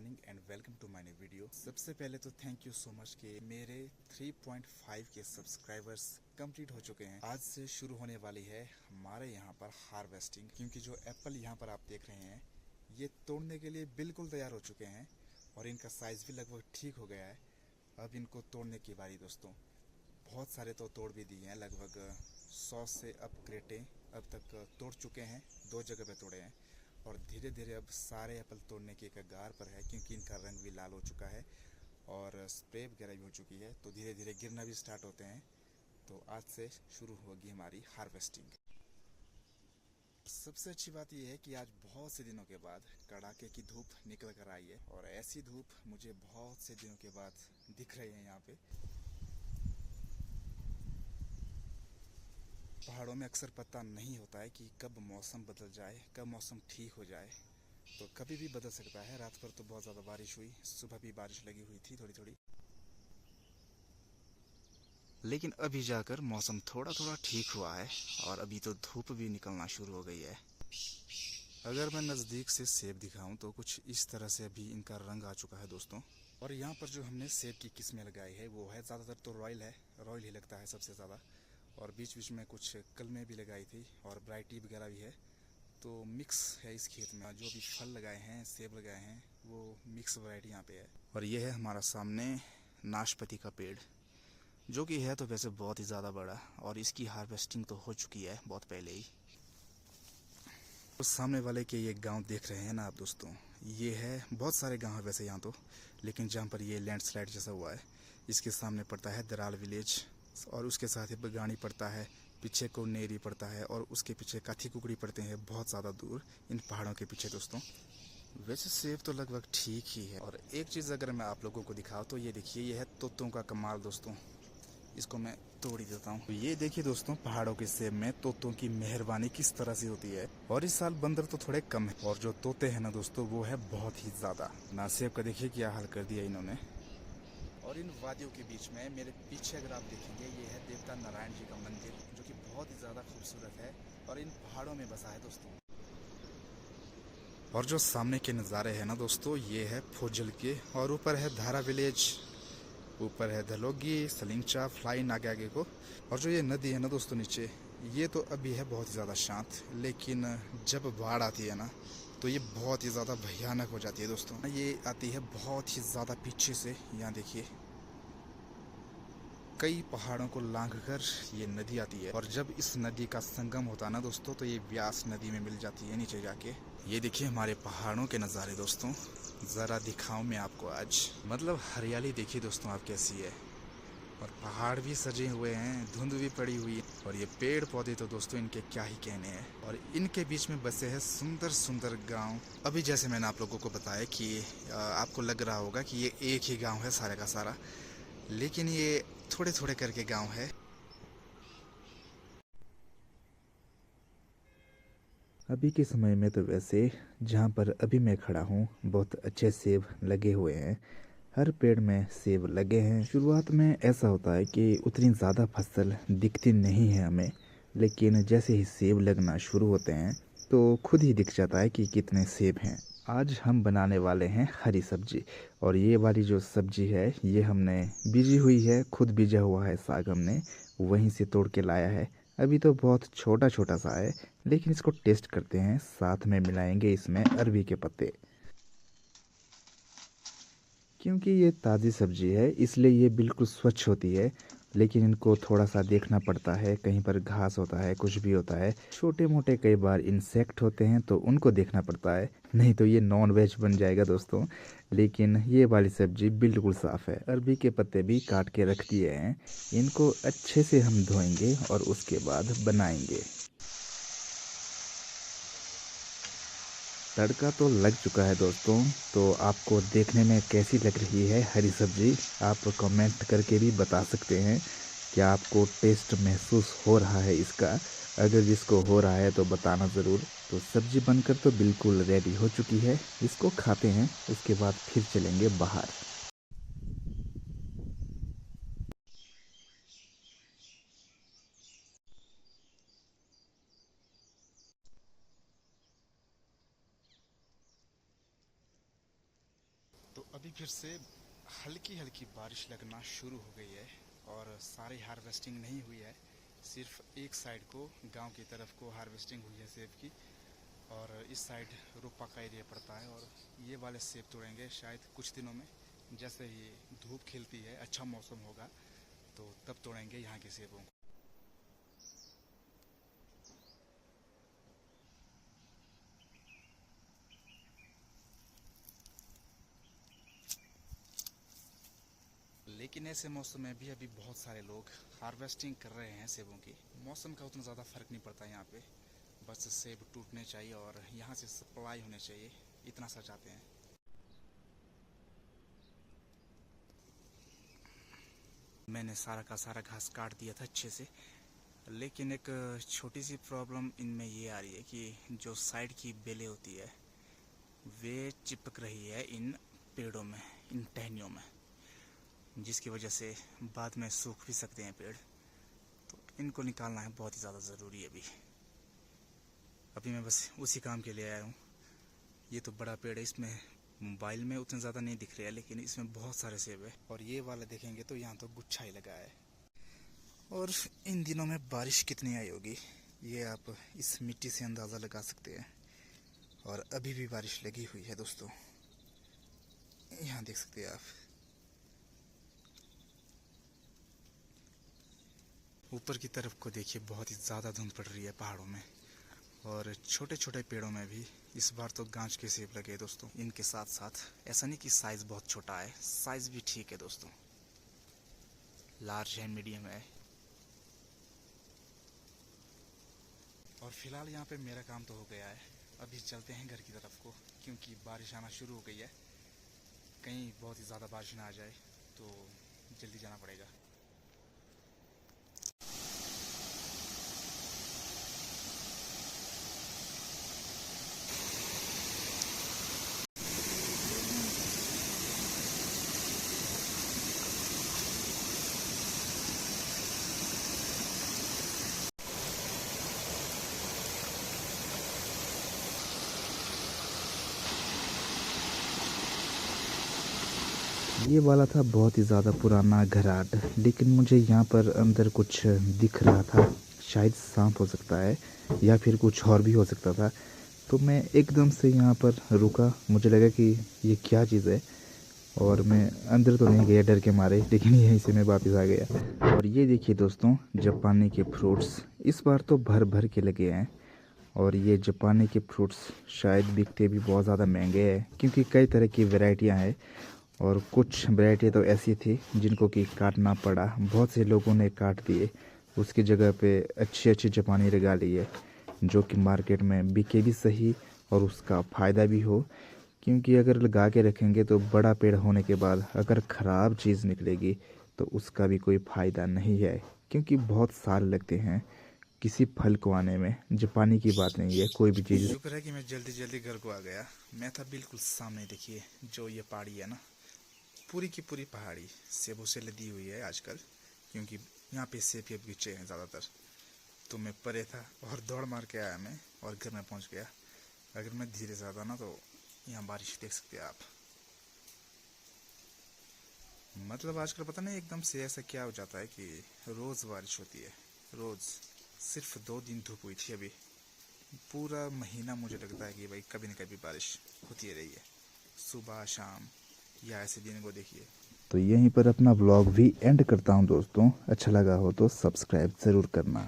Morning and welcome to my new video. सबसे पहले तो थैंक यू सो मच कि मेरे 3.5 के सब्सक्राइबर्स कंप्लीट हो चुके हैं। आज से शुरू होने वाली है हमारे यहाँ पर हार्वेस्टिंग, क्योंकि जो एप्पल यहाँ पर आप देख रहे हैं ये तोड़ने के लिए बिल्कुल तैयार हो चुके हैं और इनका साइज़ भी लगभग ठीक हो गया है। अब इनको तोड़ने की बारी दोस्तों। बहुत सारे तो तोड़ भी दिए हैं, लगभग 100 से अब क्रेटें अब तक तोड़ चुके हैं, 2 जगह पे तोड़े हैं और धीरे धीरे अब सारे एप्पल तोड़ने के कगार पर है, क्योंकि इनका रंग भी लाल हो चुका है और स्प्रे वगैरह भी हो चुकी है, तो धीरे धीरे गिरना भी स्टार्ट होते हैं। तो आज से शुरू होगी हमारी हार्वेस्टिंग। सबसे अच्छी बात यह है कि आज बहुत से दिनों के बाद कड़ाके की धूप निकल कर आई है और ऐसी धूप मुझे बहुत से दिनों के बाद दिख रही है। यहाँ पे पहाड़ों में अक्सर पता नहीं होता है कि कब मौसम बदल जाए, कब मौसम ठीक हो जाए, तो कभी भी बदल सकता है। रात भर तो बहुत ज़्यादा बारिश हुई, सुबह भी बारिश लगी हुई थी थोड़ी थोड़ी, लेकिन अभी जाकर मौसम थोड़ा थोड़ा ठीक हुआ है और अभी तो धूप भी निकलना शुरू हो गई है। अगर मैं नज़दीक से सेब दिखाऊं तो कुछ इस तरह से अभी इनका रंग आ चुका है दोस्तों। और यहाँ पर जो हमने सेब की किस्में लगाई है वो है ज़्यादातर तो रॉयल है, रॉयल ही लगता है सबसे ज़्यादा, और बीच बीच में कुछ कलमें भी लगाई थी और ब्राइटी वगैरह भी है। तो मिक्स है इस खेत में, जो भी फल लगाए हैं, सेब लगाए हैं, वो मिक्स वैरायटी यहाँ पे है। और ये है हमारा सामने नाशपाती का पेड़, जो कि है तो वैसे बहुत ही ज़्यादा बड़ा और इसकी हार्वेस्टिंग तो हो चुकी है बहुत पहले ही। तो सामने वाले के ये गांव देख रहे हैं ना आप दोस्तों, ये है, बहुत सारे गांव है वैसे यहाँ तो, लेकिन जहाँ पर ये लैंडस्लाइड जैसा हुआ है इसके सामने पड़ता है दराल विलेज और उसके साथ ही बगानी पड़ता है, पीछे को नेरी पड़ता है और उसके पीछे काथी कुकड़ी पड़ते हैं बहुत ज़्यादा दूर इन पहाड़ों के पीछे दोस्तों। वैसे सेब तो लगभग ठीक ही है। और एक चीज़ अगर मैं आप लोगों को दिखाऊँ तो ये देखिए, ये है तोतों का कमाल दोस्तों। इसको मैं तोड़ ही देता हूँ। ये देखिए दोस्तों, पहाड़ों के सेब में तोतों की मेहरबानी किस तरह से होती है। और इस साल बंदर तो थोड़े कम है और जो तोते हैं ना दोस्तों वो है बहुत ही ज़्यादा। ना सेब का देखिए क्या हाल कर दिया इन्होंने। और इन वादियों के बीच में मेरे पीछे अगर आप देखेंगे, ये है देवता नारायण जी का मंदिर, जो कि बहुत ही ज़्यादा खूबसूरत है और इन पहाड़ों में बसा है दोस्तों। और जो सामने के नज़ारे हैं ना दोस्तों, ये है फुजल के, और ऊपर है धारा विलेज, ऊपर है धलोगी, सलिंचा, फ्लाइन आगे आगे को। और जो ये नदी है ना दोस्तों नीचे, ये तो अभी है बहुत ही ज़्यादा शांत, लेकिन जब बाढ़ आती है ना तो ये बहुत ही ज़्यादा भयानक हो जाती है दोस्तों। ये आती है बहुत ही ज़्यादा पीछे से, यहाँ देखिए कई पहाड़ों को लांघकर ये नदी आती है और जब इस नदी का संगम होता है ना दोस्तों तो ये व्यास नदी में मिल जाती है नीचे जाके। ये देखिए हमारे पहाड़ों के नज़ारे दोस्तों, ज़रा दिखाऊं मैं आपको आज, मतलब हरियाली देखिए दोस्तों आप कैसी है, और पहाड़ भी सजे हुए हैं, धुंध भी पड़ी हुई है, और ये पेड़ पौधे तो दोस्तों इनके क्या ही कहने हैं। और इनके बीच में बसे हैं सुंदर सुंदर गांव। अभी जैसे मैंने आप लोगों को बताया कि आपको लग रहा होगा कि ये एक ही गांव है सारे का सारा, लेकिन ये थोड़े थोड़े करके गांव है। अभी के समय में तो वैसे जहाँ पर अभी मैं खड़ा हूँ बहुत अच्छे सेब लगे हुए हैं, हर पेड़ में सेब लगे हैं। शुरुआत में ऐसा होता है कि उतनी ज़्यादा फसल दिखती नहीं है हमें, लेकिन जैसे ही सेब लगना शुरू होते हैं तो खुद ही दिख जाता है कि कितने सेब हैं। आज हम बनाने वाले हैं हरी सब्जी, और ये वाली जो सब्जी है ये हमने बीजी हुई है, खुद बीजा हुआ है साग हमने वहीं से तोड़ के लाया है। अभी तो बहुत छोटा छोटा सा है, लेकिन इसको टेस्ट करते हैं, साथ में मिलाएंगे इसमें अरबी के पत्ते। क्योंकि ये ताज़ी सब्जी है इसलिए ये बिल्कुल स्वच्छ होती है, लेकिन इनको थोड़ा सा देखना पड़ता है, कहीं पर घास होता है, कुछ भी होता है, छोटे मोटे कई बार इंसेक्ट होते हैं तो उनको देखना पड़ता है, नहीं तो ये नॉन वेज बन जाएगा दोस्तों। लेकिन ये वाली सब्जी बिल्कुल साफ़ है। अरबी के पत्ते भी काट के रख दिए हैं, इनको अच्छे से हम धोएंगे और उसके बाद बनाएंगे। तड़का तो लग चुका है दोस्तों, तो आपको देखने में कैसी लग रही है हरी सब्जी, आप कमेंट करके भी बता सकते हैं। क्या आपको टेस्ट महसूस हो रहा है इसका? अगर जिसको हो रहा है तो बताना ज़रूर। तो सब्जी बनकर तो बिल्कुल रेडी हो चुकी है, इसको खाते हैं, उसके बाद फिर चलेंगे बाहर। अभी फिर से हल्की हल्की बारिश लगना शुरू हो गई है और सारी हार्वेस्टिंग नहीं हुई है, सिर्फ एक साइड को गांव की तरफ को हार्वेस्टिंग हुई है सेब की, और इस साइड रोपा का एरिया पड़ता है। और ये वाले सेब तोड़ेंगे शायद कुछ दिनों में, जैसे ही धूप खिलती है, अच्छा मौसम होगा तो तब तोड़ेंगे यहाँ के सेबों को। लेकिन ऐसे मौसम में भी अभी बहुत सारे लोग हार्वेस्टिंग कर रहे हैं सेबों की। मौसम का उतना ज़्यादा फ़र्क नहीं पड़ता यहाँ पे, बस सेब टूटने चाहिए और यहाँ से सप्लाई होने चाहिए, इतना सा चाहते हैं। मैंने सारा का सारा घास काट दिया था अच्छे से, लेकिन एक छोटी सी प्रॉब्लम इनमें ये आ रही है कि जो साइड की बेलें होती है वे चिपक रही है इन पेड़ों में, इन टहनियों में, जिसकी वजह से बाद में सूख भी सकते हैं पेड़। तो इनको निकालना है बहुत ही ज़्यादा ज़रूरी है अभी मैं बस उसी काम के लिए आया हूँ। ये तो बड़ा पेड़ है, इसमें मोबाइल में उतने ज़्यादा नहीं दिख रहे हैं, लेकिन इसमें बहुत सारे सेब है। और ये वाला देखेंगे तो यहाँ तो गुच्छा ही लगा है। और इन दिनों में बारिश कितनी आई होगी ये आप इस मिट्टी से अंदाज़ा लगा सकते हैं। और अभी भी बारिश लगी हुई है दोस्तों, यहाँ देख सकते हैं आप। ऊपर की तरफ को देखिए, बहुत ही ज़्यादा धुंध पड़ रही है पहाड़ों में, और छोटे छोटे पेड़ों में भी इस बार तो गांच के सेब लगे दोस्तों। इनके साथ साथ ऐसा नहीं कि साइज़ बहुत छोटा है, साइज़ भी ठीक है दोस्तों, लार्ज है, मीडियम है। और फिलहाल यहाँ पे मेरा काम तो हो गया है, अभी चलते हैं घर की तरफ को, क्योंकि बारिश आना शुरू हो गई है। कहीं बहुत ही ज़्यादा बारिश ना आ जाए तो जल्दी जाना पड़ेगा। ये वाला था बहुत ही ज़्यादा पुराना घराट, लेकिन मुझे यहाँ पर अंदर कुछ दिख रहा था, शायद सांप हो सकता है या फिर कुछ और भी हो सकता था। तो मैं एकदम से यहाँ पर रुका, मुझे लगा कि ये क्या चीज़ है, और मैं अंदर तो नहीं गया डर के मारे, लेकिन यहीं से मैं वापस आ गया। और ये देखिए दोस्तों, जापानी के फ्रूट्स इस बार तो भर भर के लगे हैं। और ये जापानी के फ्रूट्स शायद बिकते भी बहुत ज़्यादा महंगे हैं, क्योंकि कई तरह की वैरायटियाँ हैं। और कुछ वैरायटी तो ऐसी थी जिनको कि काटना पड़ा, बहुत से लोगों ने काट दिए, उसकी जगह पे अच्छी अच्छी जापानी लगा ली है, जो कि मार्केट में बिके भी सही और उसका फ़ायदा भी हो। क्योंकि अगर लगा के रखेंगे तो बड़ा पेड़ होने के बाद अगर ख़राब चीज़ निकलेगी तो उसका भी कोई फ़ायदा नहीं है, क्योंकि बहुत साल लगते हैं किसी फल को आने में। जापानी की बात नहीं है, कोई भी चीज़। शुक्र है कि मैं जल्दी जल्दी घर को आ गया। मैं था बिल्कुल सामने, देखिए जो ये पहाड़ी है ना, पूरी की पूरी पहाड़ी सेबों से लदी हुई है आजकल, क्योंकि यहाँ पे सेब के बगीचे हैं ज़्यादातर। तो मैं परे था और दौड़ मार के आया मैं, और घर में पहुँच गया। अगर मैं धीरे से आता ना तो यहाँ बारिश देख सकते हैं आप। मतलब आजकल पता नहीं एकदम से ऐसा क्या हो जाता है कि रोज़ बारिश होती है, रोज़। सिर्फ 2 दिन धूप हुई थी, अभी पूरा महीना मुझे लगता है कि भाई कभी न कभी बारिश होती रही है, सुबह शाम या ऐसे दिन को देखिए। तो यहीं पर अपना व्लॉग भी एंड करता हूं दोस्तों। अच्छा लगा हो तो सब्सक्राइब ज़रूर करना।